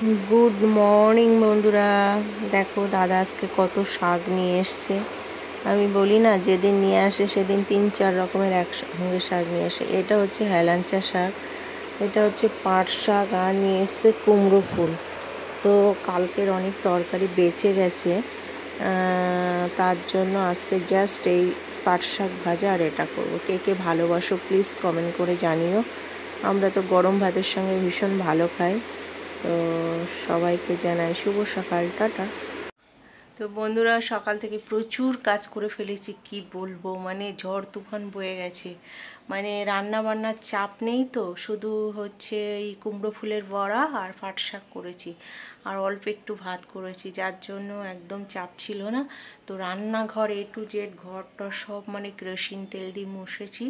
Good morning বন্ধুরা। দেখো দাদা আজকে কত শাক নিয়ে এসছে। আমি বলি না, যেদিন নিয়ে আসে সেদিন 3-4 রকমের একসঙ্গে শাক নিয়ে আসে। এটা হচ্ছে হেলাঞ্চা শাক, এটা হচ্ছে পাট শাক, আর নিয়ে এসছে কুমড়ো ফুল। তো কালকের অনেক তরকারি বেঁচে গেছে, তার জন্য আজকে জাস্ট এই পাট শাক ভাজা আর এটা করবো। কে কে ভালোবাসো প্লিজ কমেন্ট করে জানিও। আমরা তো গরম ভাতের সঙ্গে ভীষণ ভালো খাই। তো সবাইকে জানাই শুভ সকাল, টাটা। তো বন্ধুরা, সকাল থেকে প্রচুর কাজ করে ফেলেছি, কি বলবো, মানে ঝড় তুফান বয়ে গেছে। মানে রান্না বান্নার চাপ নেই, তো শুধু হচ্ছে এই কুমড়ো ফুলের বড়া আর পাট শাক করেছি, আর অল্প একটু ভাত করেছি, যার জন্য একদম চাপ ছিল না। তো রান্নাঘর A to Z ঘরটা সব মানে কেরোসিন তেল দিয়ে মুছেছি,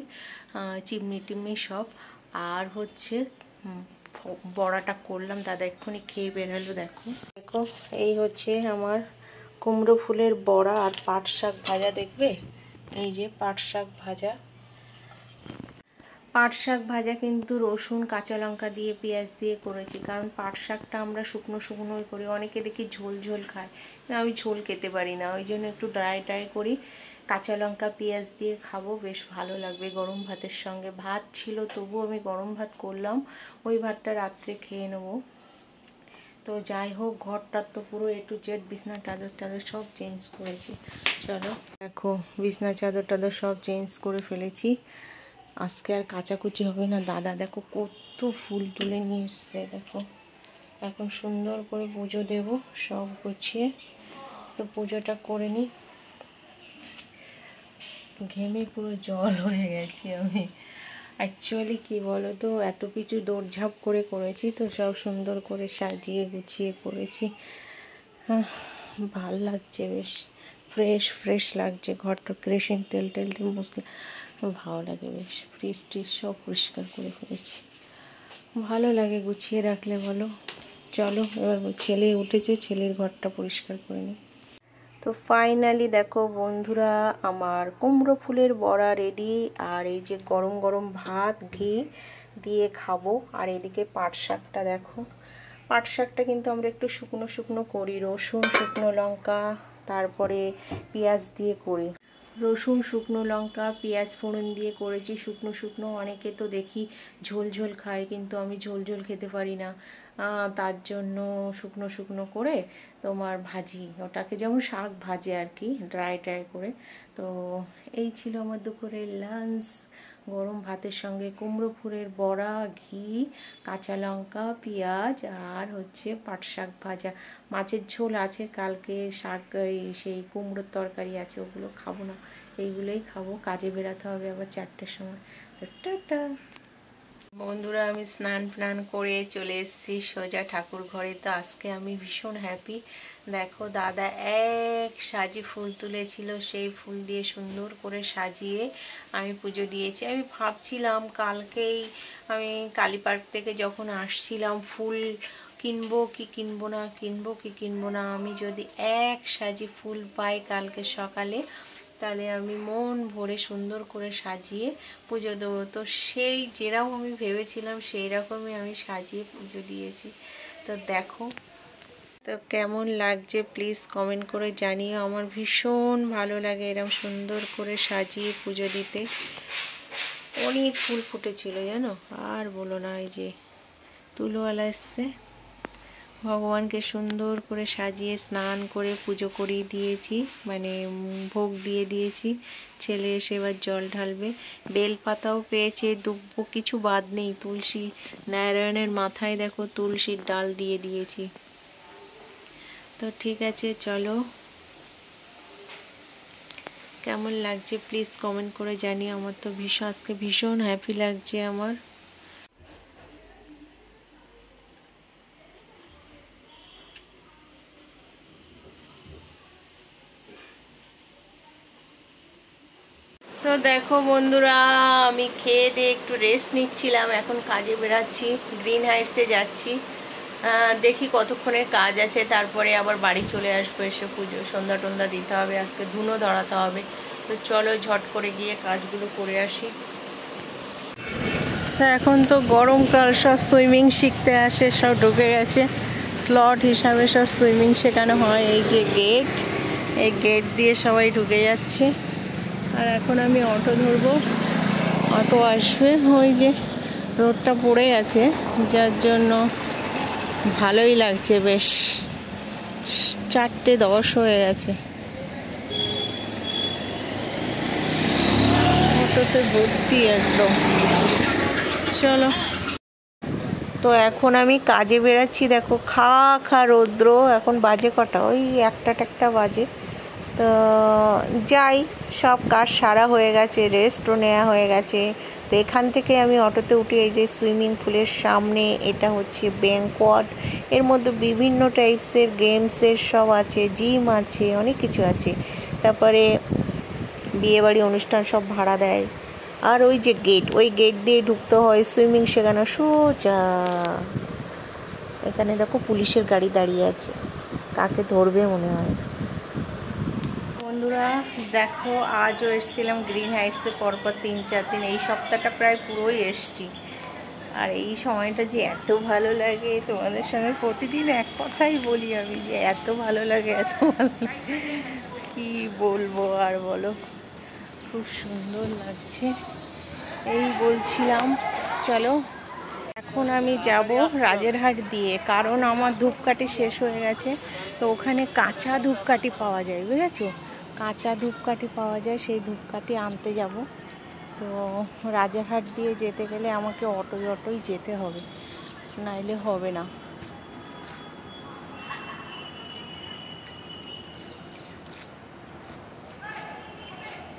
চিমনি টিমনি সব। আর হচ্ছে বড়াটা করলাম, দাদা এক্ষুনি খেয়ে বেরোলো। দেখো দেখো, এই হচ্ছে আমার কুমড়ো ফুলের বড়া আর পাট শাক ভাজা। দেখবে, এই যে পাট শাক ভাজা। পাট শাক ভাজা কিন্তু রসুন কাঁচা লঙ্কা দিয়ে পেঁয়াজ দিয়ে করেছি, কারণ পাট শাকটা আমরা শুকনো শুকনোই করি। অনেকে দেখি ঝোল ঝোল খায়, আমি ঝোল খেতে পারি না, ওই জন্য একটু ড্রাই করি। কাঁচা লঙ্কা পেঁয়াজ দিয়ে খাবো, বেশ ভালো লাগবে গরম ভাতের সঙ্গে। ভাত ছিল, তবু আমি গরম ভাত করলাম, ওই ভাতটা রাত্রে খেয়ে নেবো। তো যাই হোক, ঘরটার তো পুরো A to Z, বিছনা চাদর টাদর সব চেঞ্জ করেছি। চলো দেখো, বিছনা চাদর টাদর সব চেঞ্জ করে ফেলেছি। আজকে আর কাচাকুচি হবে না। দাদা দেখো কত ফুল তুলে নিয়ে এসছে, দেখো। এখন সুন্দর করে পুজো দেব সব গুছিয়ে। তো পুজোটা করে নিই। ঘেমে পুরো জল হয়ে গেছি আমি। অ্যাকচুয়ালি কি বলো তো, এত কিছু দৌড়ঝাঁপ করে করেছি, তো সব সুন্দর করে সাজিয়ে গুছিয়ে করেছি। ভাল লাগছে, বেশ ফ্রেশ ফ্রেশ লাগছে। ঘরটা কেরোসিন তেল টেল দিয়ে মুছলে ভালো লাগে, বেশ ফ্রিজ ট্রিজ সব পরিষ্কার করে ফেলেছি। ভালো লাগে গুছিয়ে রাখলে, বলো। চলো এবার ছেলে উঠেছে, ছেলের ঘরটা পরিষ্কার করে নিই। তো ফাইনালি দেখো বন্ধুরা, আমার কুমড়ো ফুলের বড়া রেডি। আর এই যে গরম গরম ভাত ঘি দিয়ে খাবো। আর এদিকে পাট শাকটা দেখো। পাট শাকটা কিন্তু আমরা একটু শুকনো শুকনো করি, রসুন শুকনো লঙ্কা তারপরে পেঁয়াজ দিয়ে করি। রসুন শুকনো লঙ্কা পেঁয়াজ ফোড়ন দিয়ে করেছি শুকনো শুকনো। অনেকে তো দেখি ঝোল ঝোল খায়, কিন্তু আমি ঝোল ঝোল খেতে পারি না, তার জন্য শুকনো শুকনো করে তোমার ভাজি, ওটাকে যেমন শাক ভাজে আর কি, ড্রাই করে। তো এই ছিল আমার দুপুরের লাঞ্চ। গরম ভাতের সঙ্গে কুমড়ো ফুলের বড়া, ঘি, কাঁচা লঙ্কা পেঁয়াজ, আর হচ্ছে পাট শাক ভাজা। মাছের ঝোল আছে, কালকে শাক সেই কুমড়োর তরকারি আছে, ওগুলো খাবো না, এইগুলোই খাবো। কাজে বেরাতে হবে আবার 4টের সময়। টাটা বন্ধুরা, আমি স্নান করে চলে এসেছি সোজা ঠাকুর ঘরে। তো আজকে আমি ভীষণ হ্যাপি। দেখো দাদা এক সাজি ফুল তুলেছিল, সেই ফুল দিয়ে সুন্দর করে সাজিয়ে আমি পুজো দিয়েছি। আমি ভাবছিলাম কালকেই, আমি কালী পার্ক থেকে যখন আসছিলাম, ফুল কিনবো কি কিনবো না, কিনবো কি কিনবো না। আমি যদি এক সাজি ফুল পাই কালকে সকালে, তাহলে আমি মন ভরে সুন্দর করে সাজিয়ে পুজো দেবো। তো সেই যেরকম আমি ভেবেছিলাম সেই রকমই আমি সাজিয়ে পুজো দিয়েছি। তো দেখো, তো কেমন লাগছে প্লিজ কমেন্ট করে জানিও। আমার ভীষণ ভালো লাগে এরকম সুন্দর করে সাজিয়ে পুজো দিতে। অনেক ফুল ফুটেছিল জানো, আর বলো না। এই যে তুলোওয়ালা এসছে, ভগবানকে সুন্দর করে সাজিয়ে স্নান করে পুজো করিয়ে দিয়েছি, মানে ভোগ দিয়ে দিয়েছি। ছেলে এসে এবার জল ঢালবে। বেলপাতাও পেয়েছে, দুব্ব কিছু বাদ নেই। তুলসী নারায়ণের মাথায় দেখো তুলসীর ডাল দিয়ে দিয়েছি। তো ঠিক আছে, চলো কেমন লাগছে প্লিজ কমেন্ট করে জানিও। আমার তো আজকে ভীষণ হ্যাপি লাগছে আমার। তো দেখো বন্ধুরা, আমি খেয়ে দিয়ে একটু রেস্ট নিচ্ছিলাম, এখন কাজে বেরাচ্ছি, গ্রিন হাইটসে যাচ্ছি। দেখি কতক্ষণের কাজ আছে, তারপরে আবার বাড়ি চলে আসবো। এসে পুজো সন্ধ্যা টন্ধা দিতে হবে, আজকে ধুনো ধরাতে হবে। তো চলো ঝট করে গিয়ে কাজগুলো করে আসি। এখন তো গরমকাল, সব সুইমিং শিখতে আসে, সব ঢুকে গেছে। স্লট হিসাবে সব সুইমিং শেখানো হয়। এই যে গেট, এই গেট দিয়ে সবাই ঢুকে যাচ্ছে। আর এখন আমি অটো ধরবো, অটো আসবে। ওই যে রোডটা পড়ে গেছে, যার জন্য ভালোই লাগছে বেশ। 4:10 হয়ে গেছে, অটোতে ভর্তি একদম। চলো, তো এখন আমি কাজে বেরাচ্ছি। দেখো খা রৌদ্র, এখন বাজে কটা, ওই 1টা বাজে। তো যাই, সব কাজ সারা হয়ে গেছে, রেস্টও নেওয়া হয়ে গেছে। তো এখান থেকে আমি অটোতে উঠি। এই যে সুইমিং পুলের সামনে, এটা হচ্ছে ব্যাংকোয়াট। এর মধ্যে বিভিন্ন টাইপসের গেমসের সব আছে, জিম আছে, অনেক কিছু আছে। তারপরে বিয়েবাড়ি অনুষ্ঠান সব ভাড়া দেয়। আর ওই যে গেট, ওই গেট দিয়ে ঢুকতে হয় সুইমিং শেখানো সোজা। এখানে দেখো পুলিশের গাড়ি দাঁড়িয়ে আছে, কাকে ধরবে মনে হয়। বন্ধুরা দেখো, আজও এসেছিলাম গ্রিন হাইটসে পরপর 3-4 দিন। এই সপ্তাহটা প্রায় পুরোই এসছি। আর এই সময়টা যে এত ভালো লাগে, তোমাদের সঙ্গে প্রতিদিন এক কথাই বলি আমি, যে এত ভালো লাগে, এত ভালো লাগে, কী বলবো আর বলো। খুব সুন্দর লাগছে, এই বলছিলাম। চলো, এখন আমি যাব রাজেরহাট দিয়ে, কারণ আমার ধূপকাঠি শেষ হয়ে গেছে। তো ওখানে কাঁচা ধূপকাঠি পাওয়া যায়, বুঝেছো? কাঁচা ধূপকাঠি পাওয়া যায়, সেই ধূপকাঠি আনতে যাব। তো রাজারহাট দিয়ে যেতে গেলে আমাকে অটোই যেতে হবে, নাইলে হবে না।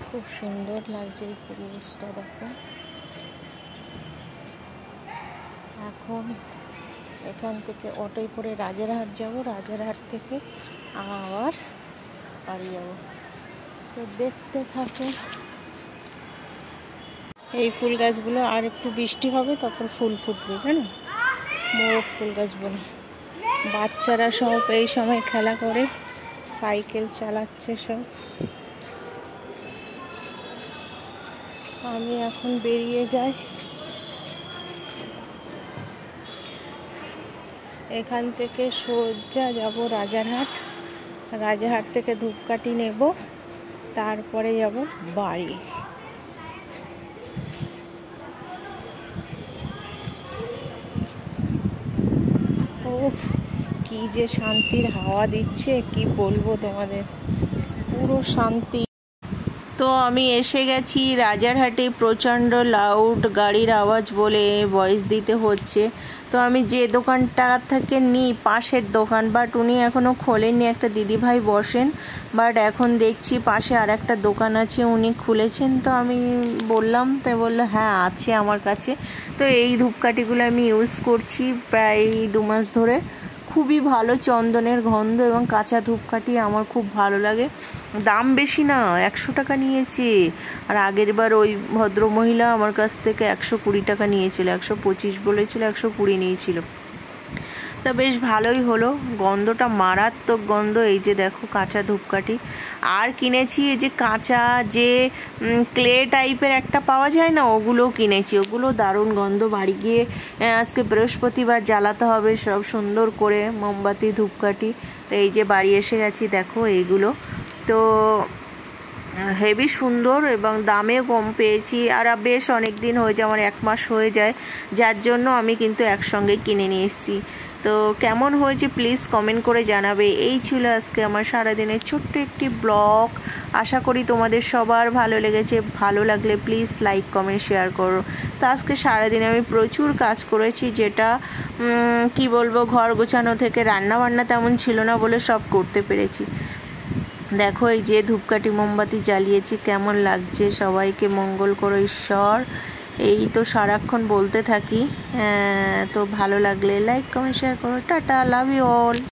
খুব সুন্দর লাগছে এই পরিবেশটা, দেখো। এখন এখান থেকে অটোয় করে রাজারহাট যাব, রাজারহাট থেকে আবার বাড়ি যাব। তো দেখতে থাকো। এই ফুল গাছগুলো আর একটু বৃষ্টি হবে, তখন ফুল ফুটবে, জানো, মোরগ ফুল গাছ বলে। বাচ্চারা সব এই সময় খেলা করে, সাইকেল চালাচ্ছে সব। আমি এখন বেরিয়ে যাই। এখান থেকে সোজা যাব রাজারহাট। রাজারহাট থেকে ধূপকাঠি নেব, তারপরে যাব বাড়ি। ওফ, কি যে শান্তির হাওয়া দিচ্ছে, কি বলবো তোমাদের, পুরো শান্তি। তো আমি এসে গেছি রাজারহাটে। প্রচণ্ড লাউড গাড়ির আওয়াজ বলে ভয়েস দিতে হচ্ছে। তো আমি যে দোকানটা থেকে নিই, পাশের দোকান, বাট উনি এখনও খোলেননি। একটা দিদিভাই বসেন, বাট এখন দেখছি পাশে আর একটা দোকান আছে, উনি খুলেছেন। তো আমি বললাম, তাই বললো হ্যাঁ আছে আমার কাছে। তো এই ধূপকাঠিগুলো আমি ইউজ করছি প্রায় 2 মাস ধরে। খুবই ভালো চন্দনের গন্ধ, এবং কাঁচা ধূপকাঠি আমার খুব ভালো লাগে। দাম বেশি না, 100 টাকা নিয়েছে। আর আগের বার ওই ভদ্রমহিলা আমার কাছ থেকে 120 টাকা নিয়েছিল, 125 বলেছিল, 120 নিয়েছিল। তা বেশ ভালোই হলো, গন্ধটা মারাত্মক গন্ধ। এই যে দেখো কাঁচা ধূপকাঠি। আর কিনেছি এই যে কাঁচা যে ক্লে টাইপের একটা পাওয়া যায় না, ওগুলোও কিনেছি। ওগুলো দারুণ গন্ধ। বাড়ি গিয়ে আজকে বৃহস্পতিবার জ্বালাতে হবে সব সুন্দর করে মোমবাতি ধূপকাঠি। তো এই যে বাড়ি এসে গেছি, দেখো এইগুলো। তো হেভি সুন্দর, এবং দামেও কম পেয়েছি। আর বেশ অনেক দিন হয়ে যায়, আমার 1 মাস হয়ে যায়, যার জন্য আমি কিন্তু একসঙ্গে কিনে নিয়ে এসেছি। তো কেমন হয়েছে প্লিজ কমেন্ট করে জানাবে। এই ছিল আজকে আমার সারাদিনের ছোট্ট একটি ব্লগ। আশা করি তোমাদের সবার ভালো লেগেছে। ভালো লাগলে প্লিজ লাইক কমেন্ট শেয়ার করো। তো আজকে সারাদিনে আমি প্রচুর কাজ করেছি, যেটা কি বলবো, ঘর গোছানো থেকে রান্নাবান্না তেমন ছিল না বলে সব করতে পেরেছি। দেখো এই যে ধূপকাঠি মোমবাতি জ্বালিয়েছি, কেমন লাগছে। সবাইকে মঙ্গল করো ঈশ্বর, এই তো সারাক্ষণ বলতে থাকি। তো ভালো লাগলে লাইক কমেন্ট শেয়ার করো। Tata, love you all.